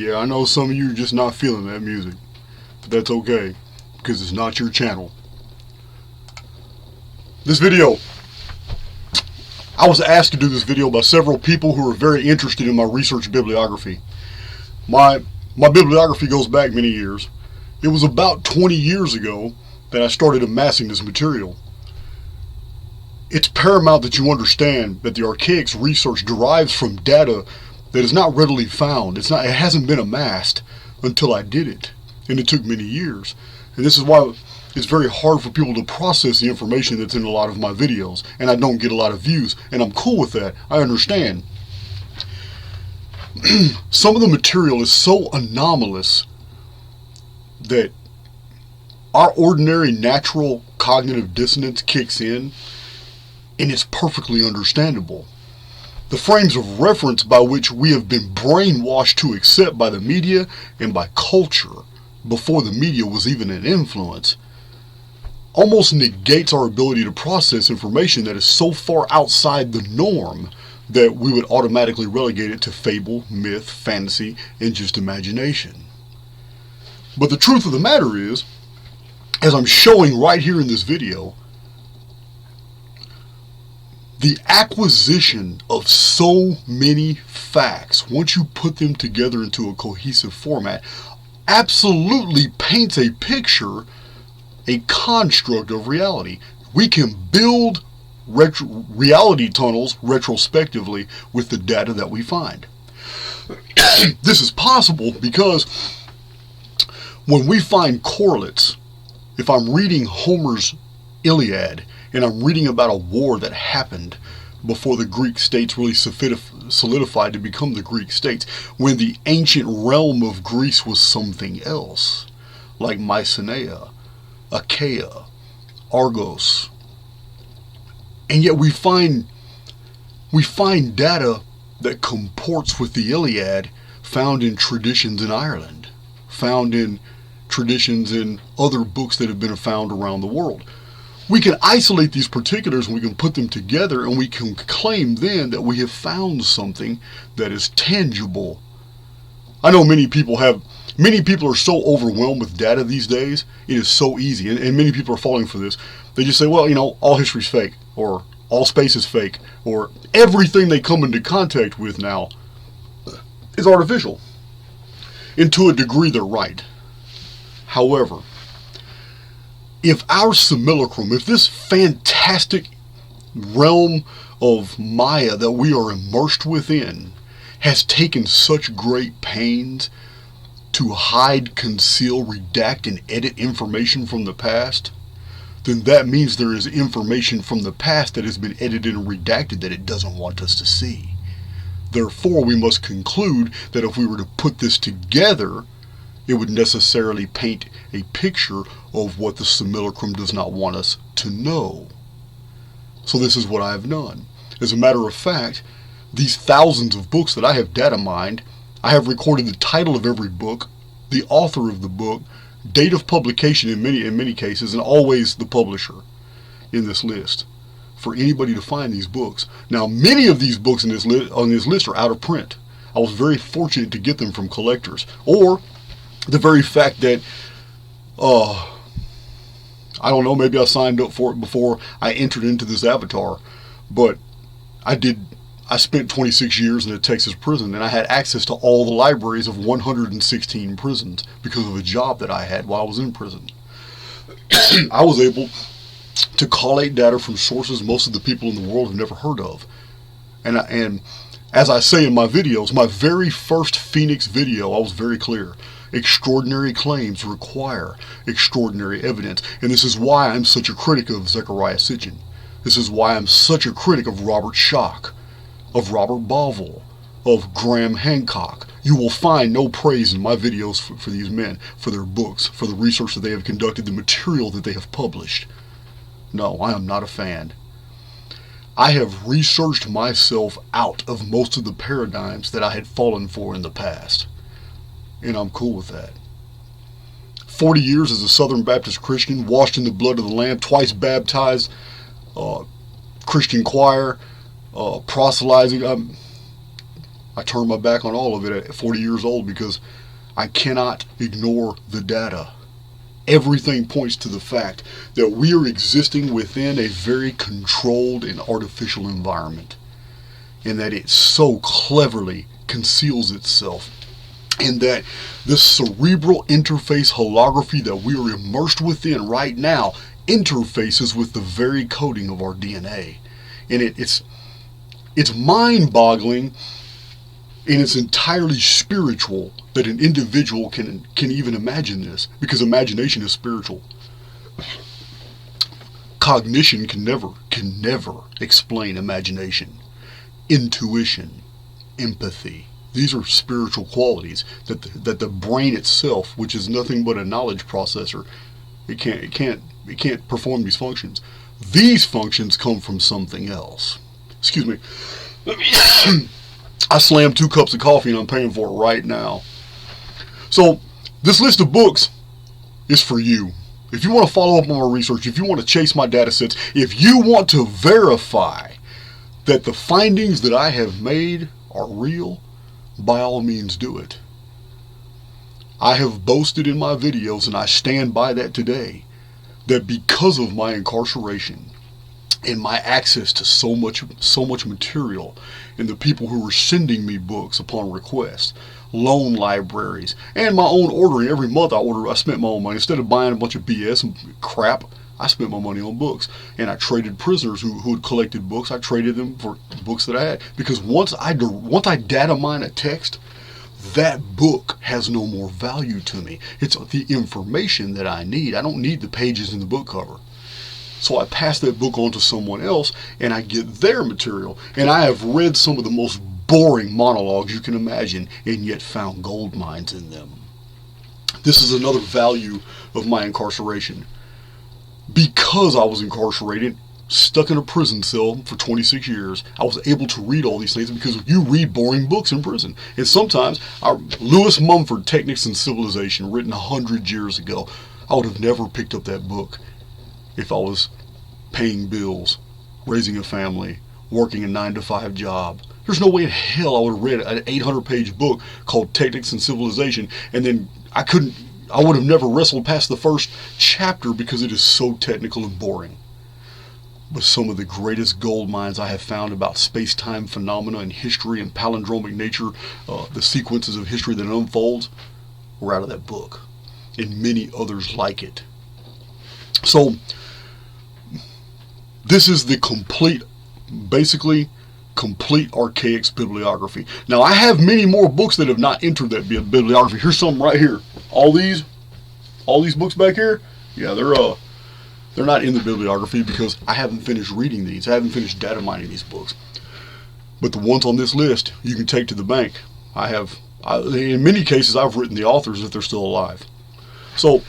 Yeah, I know some of you are just not feeling that music. But that's okay, because it's not your channel. This video, I was asked to do this video by several people who are very interested in my research bibliography. My bibliography goes back many years. It was about 20 years ago that I started amassing this material. It's paramount that you understand that the Archaics research derives from data that is not readily found. It hasn't been amassed until I did it, and it took many years. And this is why it's very hard for people to process the information that's in a lot of my videos, and I don't get a lot of views, and I'm cool with that. I understand. Some of the material is so anomalous that our ordinary natural cognitive dissonance kicks in, and it's perfectly understandable. The frames of reference by which we have been brainwashed to accept by the media and by culture before the media was even an influence almost negates our ability to process information that is so far outside the norm that we would automatically relegate it to fable, myth, fantasy, and just imagination. But the truth of the matter is, as I'm showing right here in this video, the acquisition of so many facts, once you put them together into a cohesive format, absolutely paints a picture, a construct of reality. We can build reality tunnels retrospectively with the data that we find. This is possible because when we find correlates, if I'm reading Homer's Iliad and I'm reading about a war that happened before the Greek states really solidified to become the Greek states, when the ancient realm of Greece was something else, like Mycenae, Achaia, Argos, and yet we find data that comports with the Iliad found in traditions in Ireland, found in traditions in other books that have been found around the world. We can isolate these particulars and we can put them together, and we can claim then that we have found something that is tangible. I know many people are so overwhelmed with data these days. It is so easy, and many people are falling for this. They just say, well, all history's fake, or all space is fake, or everything they come into contact with now is artificial. And to a degree, they're right. However, if our simulacrum, if this fantastic realm of Maya that we are immersed within has taken such great pains to hide, conceal, redact, and edit information from the past, then that means there is information from the past that has been edited and redacted that it doesn't want us to see. Therefore, we must conclude that if we were to put this together, it would necessarily paint a picture of what the simulacrum does not want us to know. So this is what I have done. As a matter of fact, these thousands of books that I have data mined, I have recorded the title of every book, the author of the book, date of publication in many cases, and always the publisher in this list for anybody to find these books. Now, many of these books on this list are out of print. I was very fortunate to get them from collectors, or the very fact that, I don't know, maybe I signed up for it before I entered into this avatar, but I spent 26 years in a Texas prison, and I had access to all the libraries of 116 prisons because of a job that I had while I was in prison. I was able to collate data from sources most of the people in the world have never heard of. And as I say in my videos, my very first Phoenix video, I was very clear. Extraordinary claims require extraordinary evidence. And this is why I'm such a critic of Zecharia Sitchin. This is why I'm such a critic of Robert Schoch, of Robert Bauval, of Graham Hancock. You will find no praise in my videos for these men, for their books, for the research that they have conducted, the material that they have published. No, I am not a fan. I have researched myself out of most of the paradigms that I had fallen for in the past. And I'm cool with that. 40 years as a Southern Baptist Christian, washed in the blood of the Lamb, twice baptized, Christian choir, proselytizing. I turned my back on all of it at 40 years old because I cannot ignore the data. Everything points to the fact that we are existing within a very controlled and artificial environment, and that it so cleverly conceals itself, and that this cerebral interface holography that we are immersed within right now interfaces with the very coding of our DNA. And it's mind-boggling, and it's entirely spiritual that an individual can even imagine this, because imagination is spiritual. Cognition can never explain imagination. Intuition, empathy, these are spiritual qualities that the brain itself, which is nothing but a knowledge processor, it can't perform these functions. These functions come from something else. Excuse me. I slammed 2 cups of coffee and I'm paying for it right now. So this list of books is for you. If you want to follow up on my research, if you want to chase my data sets, if you want to verify that the findings that I have made are real, by all means do it. I have boasted in my videos, and I stand by that today, that because of my incarceration and my access to so much material, and the people who were sending me books upon request, loan libraries, and my own ordering every month, I spent my own money. Instead of buying a bunch of BS and crap, I spent my money on books. And I traded prisoners who had collected books. I traded them for books that I had, because once I data mine a text, that book has no more value to me. It's the information that I need. I don't need the pages in the book cover. So I pass that book on to someone else, and I get their material. And I have read some of the most boring monologues you can imagine, and yet found gold mines in them. This is another value of my incarceration. Because I was incarcerated, stuck in a prison cell for 26 years, I was able to read all these things, because you read boring books in prison. And sometimes, Lewis Mumford, Techniques and Civilization, written 100 years ago, I would have never picked up that book if I was paying bills, raising a family, working a 9-to-5 job. There's no way in hell I would have read an 800-page book called Techniques and Civilization, and then I would have never wrestled past the first chapter because it is so technical and boring. But some of the greatest gold mines I have found about space-time phenomena and history and palindromic nature, the sequences of history that unfolds, were out of that book, and many others like it. So this is the basically complete Archaix bibliography. Now, I have many more books that have not entered that bibliography. Here's some right here. All these books back here, yeah, they're not in the bibliography because I haven't finished reading these. I haven't finished data mining these books. But the ones on this list, you can take to the bank. In many cases, I've written the authors if they're still alive. So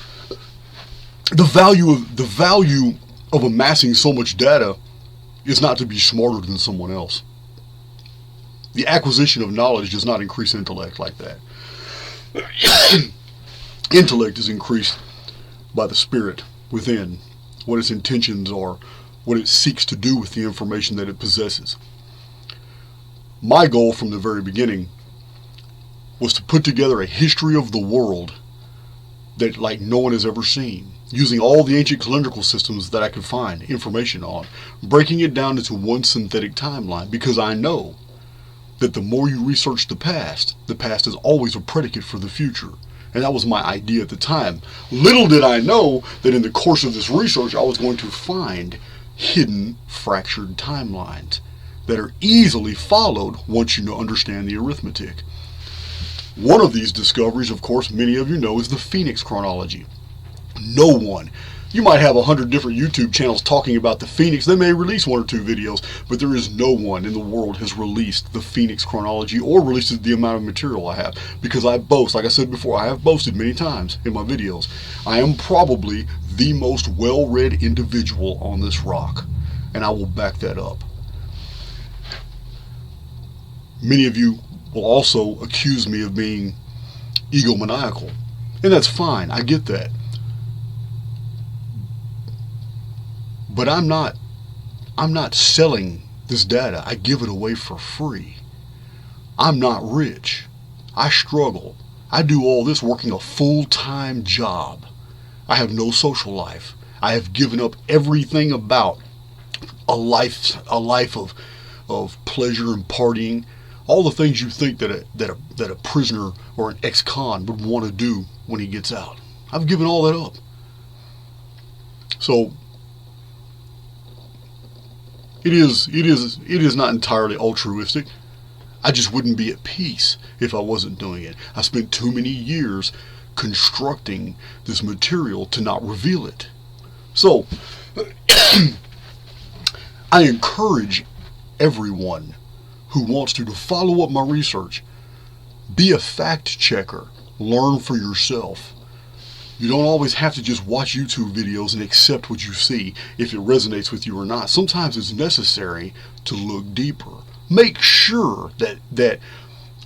the value of amassing so much data is not to be smarter than someone else. The acquisition of knowledge does not increase intellect like that. Intellect is increased by the spirit within, what its intentions are, what it seeks to do with the information that it possesses. My goal from the very beginning was to put together a history of the world that like no one has ever seen, using all the ancient calendrical systems that I could find information on, breaking it down into one synthetic timeline, because I know that the more you research the past is always a predicate for the future. And that was my idea at the time. Little did I know that in the course of this research I was going to find hidden, fractured timelines that are easily followed once you understand the arithmetic. One of these discoveries, of course, many of you know, is the Phoenix chronology. No one. You might have 100 different YouTube channels talking about the Phoenix. They may release 1 or 2 videos, but there is no one in the world has released the Phoenix chronology or released the amount of material I have. Because I boast, like I said before, I have boasted many times in my videos, I am probably the most well-read individual on this rock. And I will back that up. Many of you will also accuse me of being egomaniacal. And that's fine, I get that. But I'm not selling this data. I give it away for free. I'm not rich. I struggle. I do all this working a full-time job. I have no social life. I have given up everything about a life of pleasure and partying. All the things you think that a prisoner or an ex-con would want to do when he gets out. I've given all that up. So it is not entirely altruistic. I just wouldn't be at peace if I wasn't doing it. I spent too many years constructing this material to not reveal it. So I encourage everyone who wants to follow up my research. Be a fact checker. Learn for yourself. You don't always have to just watch YouTube videos and accept what you see if it resonates with you or not. Sometimes it's necessary to look deeper. Make sure that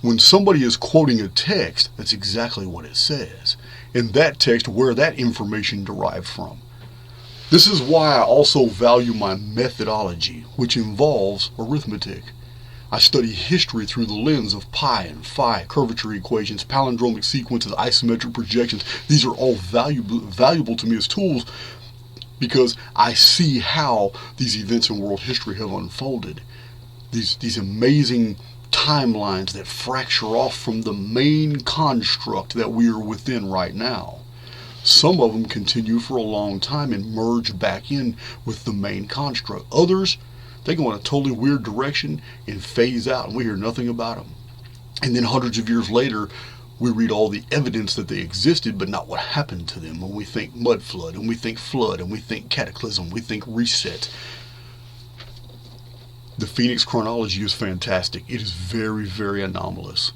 when somebody is quoting a text, that's exactly what it says. In that text, where that information derived from. This is why I also value my methodology, which involves arithmetic. I study history through the lens of pi and phi, curvature equations, palindromic sequences, isometric projections. These are all valuable to me as tools because I see how these events in world history have unfolded. These amazing timelines that fracture off from the main construct that we are within right now. Some of them continue for a long time and merge back in with the main construct. Others, they go in a totally weird direction and phase out, and we hear nothing about them. And then hundreds of years later, we read all the evidence that they existed, but not what happened to them. When we think mud flood, and we think flood, and we think cataclysm, we think reset. The Phoenix chronology is fantastic. It is very, very anomalous.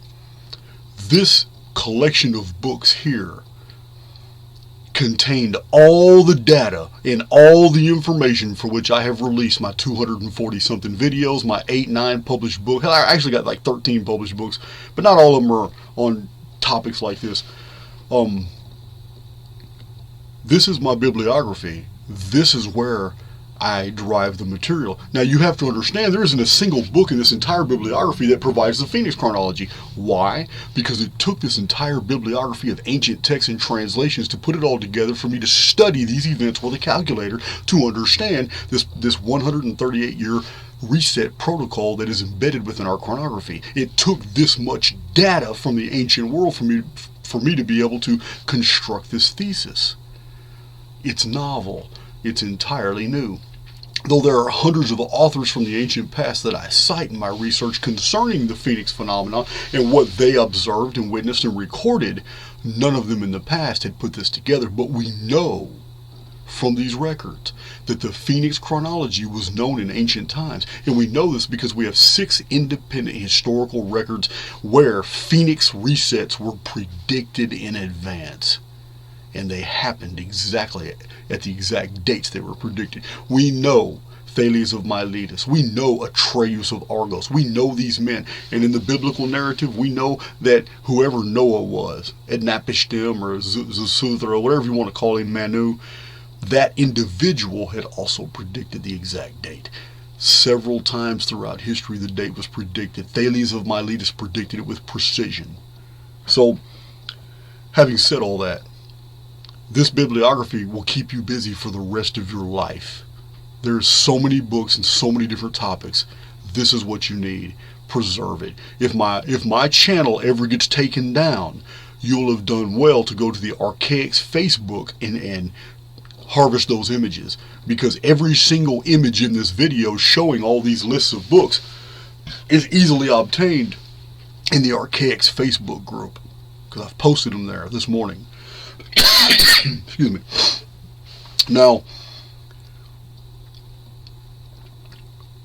This collection of books here contained all the data and all the information for which I have released my 240 something videos, my 8-9 published books. I actually got like 13 published books, but not all of them are on topics like this. This is my bibliography. This is where I derive the material. Now you have to understand there isn't a single book in this entire bibliography that provides the Phoenix chronology. Why? Because it took this entire bibliography of ancient texts and translations to put it all together for me to study these events with a calculator to understand this 138-year reset protocol that is embedded within our chronography. It took this much data from the ancient world for me to be able to construct this thesis. It's novel. It's entirely new. Though there are hundreds of authors from the ancient past that I cite in my research concerning the Phoenix phenomenon and what they observed and witnessed and recorded, none of them in the past had put this together. But we know from these records that the Phoenix chronology was known in ancient times. And we know this because we have 6 independent historical records where Phoenix resets were predicted in advance. And they happened exactly at the exact dates they were predicted. We know Thales of Miletus. We know Atreus of Argos. We know these men. And in the biblical narrative, we know that whoever Noah was, Ednapishtim or Zusuthra, or whatever you want to call him, Manu, that individual had also predicted the exact date. Several times throughout history, the date was predicted. Thales of Miletus predicted it with precision. So, having said all that, this bibliography will keep you busy for the rest of your life. There's so many books and so many different topics. This is what you need. Preserve it. If my channel ever gets taken down, you'll have done well to go to the Archaix Facebook and harvest those images, because every single image in this video showing all these lists of books is easily obtained in the Archaix Facebook group, because I've posted them there this morning. Excuse me. Now,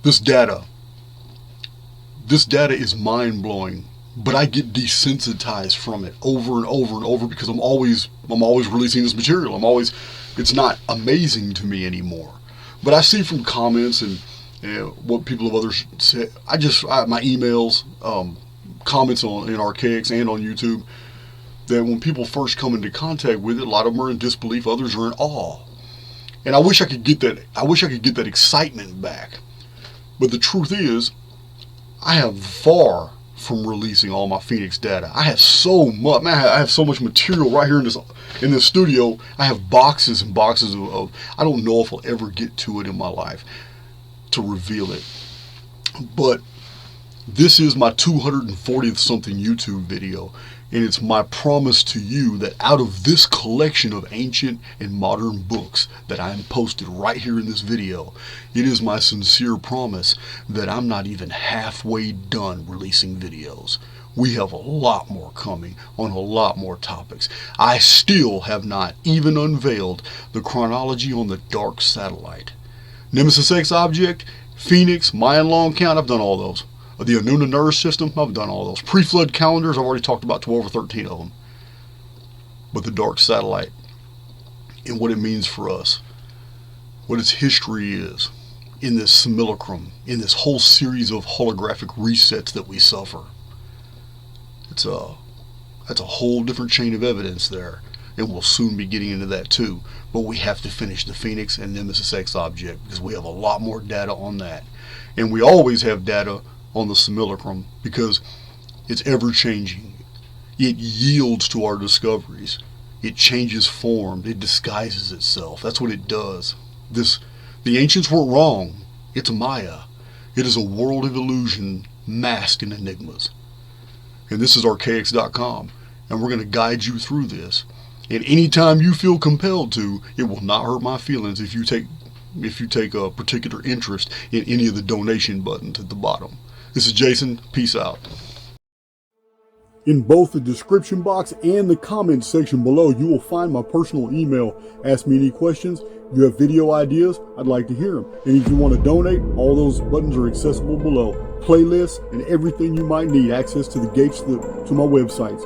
this data is mind-blowing, but I get desensitized from it over and over and over because I'm always releasing this material. It's not amazing to me anymore. But I see from comments and what people of others say, my emails, comments in Archaix and on YouTube, that when people first come into contact with it, a lot of them are in disbelief, others are in awe. And I wish I could get that excitement back. But the truth is, I have far from releasing all my Phoenix data. I have so much, man, I have so much material right here in this studio. I have boxes and boxes of I don't know if I'll ever get to it in my life to reveal it. But this is my 240th something YouTube video, and it's my promise to you that out of this collection of ancient and modern books that I am posted right here in this video, it is my sincere promise that I'm not even halfway done releasing videos. We have a lot more coming on a lot more topics. I still have not even unveiled the chronology on the dark satellite. Nemesis X object, Phoenix, Mayan long count, I've done all those. The Anunna nerve system, I've done all those. Pre-flood calendars, I've already talked about 12 or 13 of them. But the dark satellite and what it means for us, what its history is in this simulacrum, in this whole series of holographic resets that we suffer. That's a whole different chain of evidence there, and we'll soon be getting into that too. But we have to finish the Phoenix and Nemesis X object because we have a lot more data on that. And we always have data on the simulacrum because it's ever changing. It yields to our discoveries. It changes form. It disguises itself. That's what it does. The ancients were wrong. It's Maya. It is a world of illusion masked in enigmas. And this is archaix.com, and we're going to guide you through this. And anytime you feel compelled to, it will not hurt my feelings if you take a particular interest in any of the donation buttons at the bottom. This is Jason. Peace out. In both the description box and the comments section below, you will find my personal email. Ask me any questions. You have video ideas, I'd like to hear them. And if you want to donate, all those buttons are accessible below. Playlists and everything you might need, access to the gates to my websites.